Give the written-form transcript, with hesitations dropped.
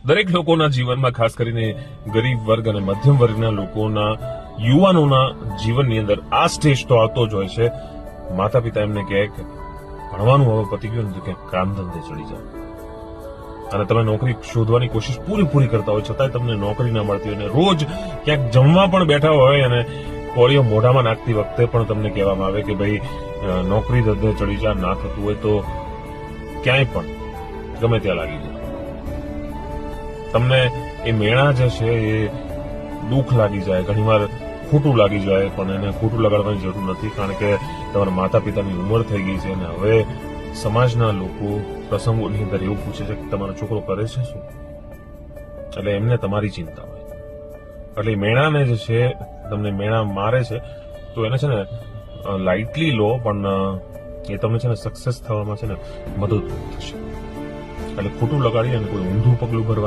દરેક લોકોના જીવનમાં, ખાસ કરીને ગરીબ વર્ગ અને મધ્યમ વર્ગના લોકોના યુવાનોના જીવનની અંદર આ સ્ટેજ તો આવતો જ હોય છે. માતા પિતા એમને કહે કે ભણવાનું હવે પતી ગયું ને તો ક્યાંક કામ ધંધે ચડી જાય, અને તમે નોકરી શોધવાની કોશિશ પૂરી કરતા હોય છતાંય તમને નોકરી ના મળતી હોય, અને રોજ ક્યાંક જમવા પણ બેઠા હોય અને કોળીઓ મોઢામાં નાખતી વખતે પણ તમને કહેવામાં આવે કે ભાઈ નોકરી ધંધે ચડી જા, ના થતું હોય તો ક્યાંય પણ ગમે ત્યાં લાગી જાય. તમને એ મેળા જે છે એ દુઃખ લાગી જાય, ઘણીવાર ખોટું લાગી જાય, પણ એને ખોટું લગાડવાની જરૂર નથી, કારણ કે તમારા માતા પિતાની ઉંમર થઈ ગઈ છે અને હવે સમાજના લોકો પ્રસંગોની અંદર એવું પૂછે છે કે તમારો છોકરો કરે છે શું, એટલે એમને તમારી ચિંતા હોય. એટલે મેણાને જે છે, તમને મેણા મારે છે તો એને છે ને લાઇટલી લો, પણ એ તમને છે ને સક્સેસ થવામાં છે ને મદદરૂપ થશે. એટલે ખોટું લગાડી અને કોઈ ઊંધું પગલું ભરવા